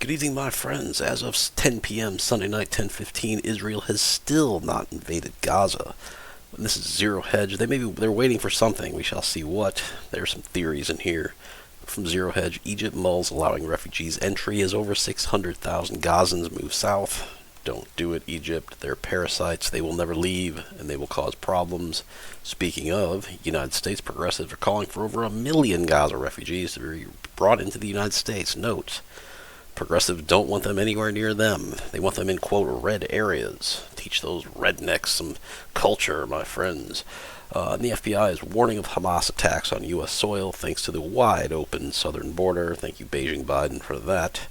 Good evening, my friends. As of 10 p.m. Sunday night, 10:15, Israel has still not invaded Gaza. And this is Zero Hedge. They're waiting for something. We shall see what. There are some theories in here. From Zero Hedge, Egypt mulls allowing refugees entry as over 600,000 Gazans move south. Don't do it, Egypt. They're parasites. They will never leave, and they will cause problems. Speaking of, United States progressives are calling for over 1 million Gaza refugees to be brought into the United States. Note, progressives don't want them anywhere near them. They want them in, quote, red areas. Teach those rednecks some culture, my friends. And the FBI is warning of Hamas attacks on U.S. soil thanks to the wide open southern border. Thank you, Beijing Biden, for that.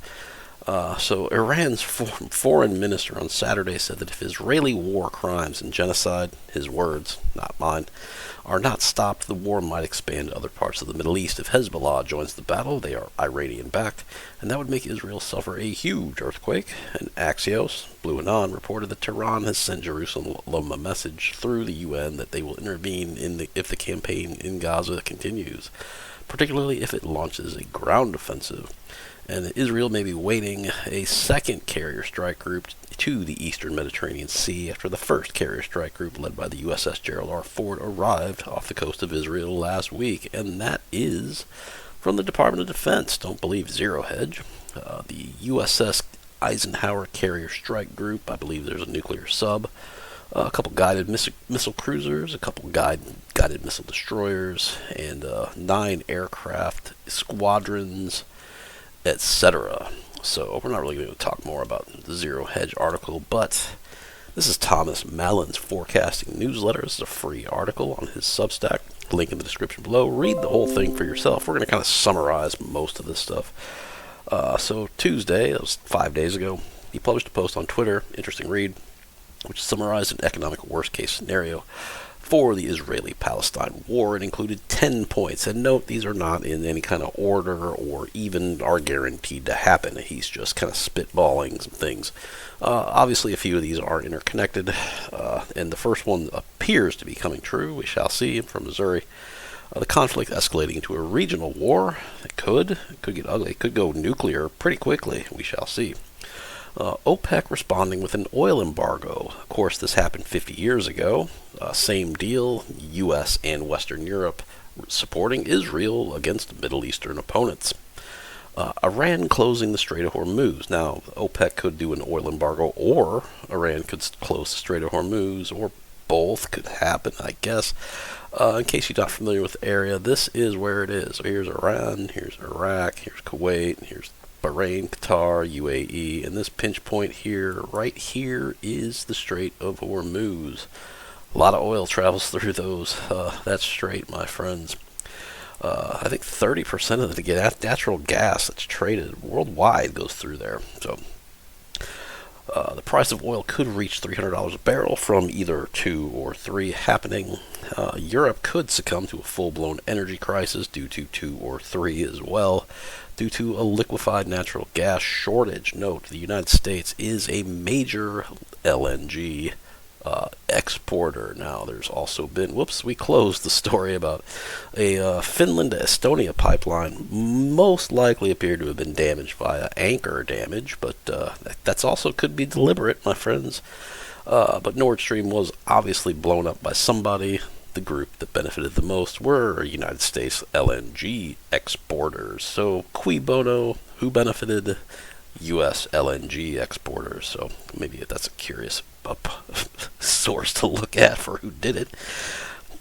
So Iran's foreign minister on Saturday said that if Israeli war crimes and genocide, his words, not mine, are not stopped, the war might expand to other parts of the Middle East. If Hezbollah joins the battle, they are Iranian-backed, and that would make Israel suffer a huge earthquake. And Axios, Blue Anon, reported that Tehran has sent Jerusalem a message through the UN that they will intervene if the campaign in Gaza continues, particularly if it launches a ground offensive. And Israel may be waiting a second carrier strike group to the eastern Mediterranean Sea after the first carrier strike group led by the USS Gerald R. Ford arrived off the coast of Israel last week. And that is from the Department of Defense. Don't believe Zero Hedge. The USS Eisenhower carrier strike group, I believe there's a nuclear sub, a couple guided missile cruisers, a couple guided missile destroyers, and 9 aircraft squadrons, etc. So we're not really going to talk more about the Zero Hedge article, but this is Thomas Mallon's forecasting newsletter. This is a free article on his Substack. Link in the description below. Read the whole thing for yourself. We're going to kind of summarize most of this stuff. So Tuesday, that was 5 days ago, he published a post on Twitter, interesting read, which summarized an economic worst-case scenario for the Israeli-Palestine war. It included 10 points. And note, these are not in any kind of order or even are guaranteed to happen. He's just kind of spitballing some things. Obviously, a few of these are interconnected. And the first one appears to be coming true. We shall see. From Missouri. The conflict escalating into a regional war. It could get ugly. It could go nuclear pretty quickly. We shall see. OPEC responding with an oil embargo. Of course, this happened 50 years ago. Same deal, U.S. and Western Europe supporting Israel against Middle Eastern opponents. Iran closing the Strait of Hormuz. Now, OPEC could do an oil embargo, or Iran could close the Strait of Hormuz, or both could happen, I guess. In case you're not familiar with the area, this is where it is. So here's Iran, here's Iraq, here's Kuwait, here's Bahrain, Qatar, UAE, and this pinch point here, right here, is the Strait of Hormuz. A lot of oil travels through that strait, my friends. I think 30% of the natural gas that's traded worldwide goes through there. So the price of oil could reach $300 a barrel from either 2 or 3 happening. Europe could succumb to a full-blown energy crisis due to 2 or 3 as well, due to a liquefied natural gas shortage. Note, the United States is a major LNG exporter. Now, there's also been, we closed the story about a Finland to Estonia pipeline, most likely appeared to have been damaged by anchor damage, but that's also could be deliberate, my friends. But Nord Stream was obviously blown up by somebody. The group that benefited the most were United States LNG exporters. So, cui bono, who benefited? U.S. LNG exporters. So, maybe that's a curious source to look at for who did it.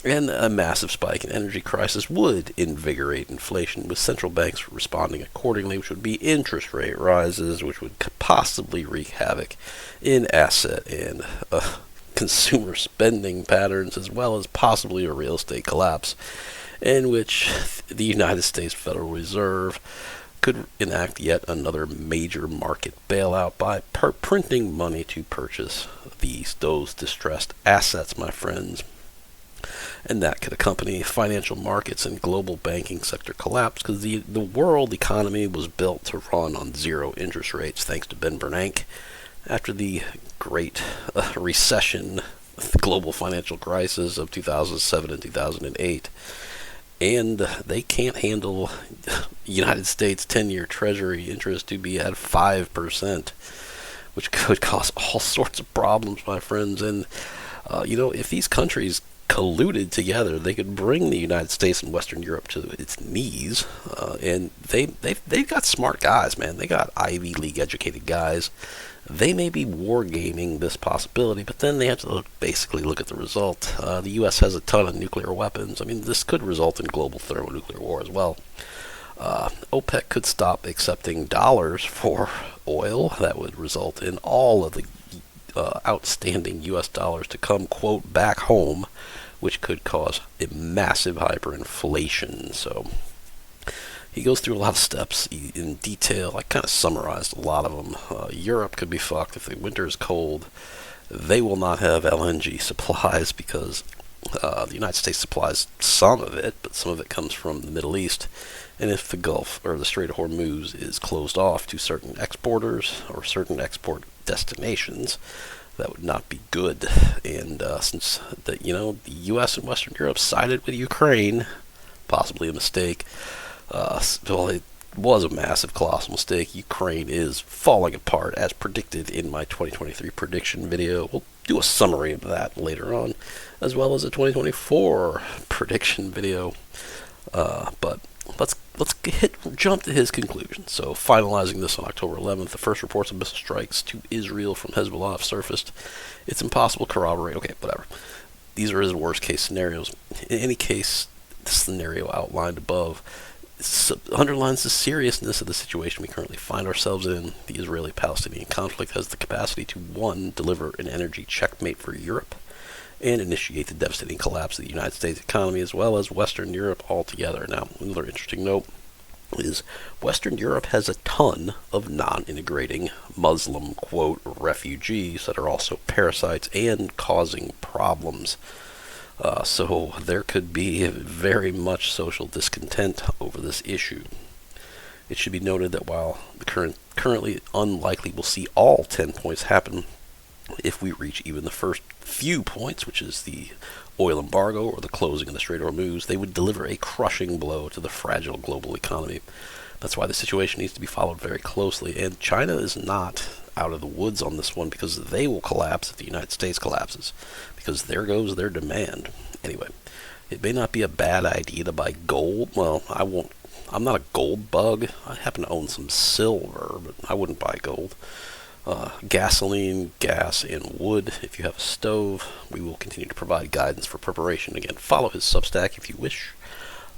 And a massive spike in energy crisis would invigorate inflation, with central banks responding accordingly, which would be interest rate rises, which would possibly wreak havoc in asset and consumer spending patterns, as well as possibly a real estate collapse, in which the United States Federal Reserve could enact yet another major market bailout by printing money to purchase those distressed assets, my friends. And that could accompany financial markets and global banking sector collapse, because the world economy was built to run on zero interest rates, thanks to Ben Bernanke. After the great recession, the global financial crisis of 2007 and 2008, and they can't handle United States 10-year Treasury interest to be at 5%, which could cause all sorts of problems, my friends. And if these countries colluded together, they could bring the United States and Western Europe to its knees. And they've got smart guys, man. They got Ivy League educated guys. They may be wargaming this possibility, but then they have to basically look at the result. The U.S. has a ton of nuclear weapons. I mean, this could result in global thermonuclear war as well. OPEC could stop accepting dollars for oil. That would result in all of the outstanding U.S. dollars to come, quote, back home, which could cause a massive hyperinflation. So he goes through a lot of steps in detail. I kind of summarized a lot of them. Europe could be fucked if the winter is cold. They will not have LNG supplies because the United States supplies some of it, but some of it comes from the Middle East. And if the Gulf or the Strait of Hormuz is closed off to certain exporters or certain export destinations, that would not be good. And since the U.S. and Western Europe sided with Ukraine, possibly a mistake. Well, it was a massive, colossal mistake. Ukraine is falling apart as predicted in my 2023 prediction video. We'll do a summary of that later on, as well as a 2024 prediction video. But let's jump to his conclusion. So, finalizing this on October 11th, the first reports of missile strikes to Israel from Hezbollah have surfaced. It's impossible to corroborate. Okay, whatever. These are his worst case scenarios. In any case, the scenario outlined above underlines the seriousness of the situation we currently find ourselves in. The Israeli-Palestinian conflict has the capacity to, one, deliver an energy checkmate for Europe, and initiate the devastating collapse of the United States economy as well as Western Europe altogether. Now, another interesting note is Western Europe has a ton of non-integrating Muslim, quote, refugees that are also parasites and causing problems. So there could be very much social discontent over this issue. It should be noted that while the currently unlikely we'll see all 10 points happen, if we reach even the first few points, which is the oil embargo or the closing of the Strait of Hormuz, they would deliver a crushing blow to the fragile global economy. That's why the situation needs to be followed very closely, and China is not out of the woods on this one because they will collapse if the United States collapses, because there goes their demand. Anyway, it may not be a bad idea to buy gold. Well, I'm not a gold bug. I happen to own some silver, but I wouldn't buy gold. Gasoline, gas, and wood if you have a stove. We will continue to provide guidance for preparation. Again, follow his Substack if you wish.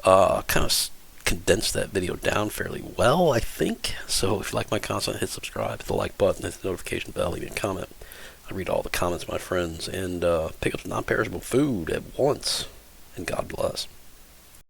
Kind of condensed that video down fairly well, I think. So if you like my content, hit subscribe, hit the like button, hit the notification bell, leave me a comment. I read all the comments, my friends, and pick up some non-perishable food at once. And God bless.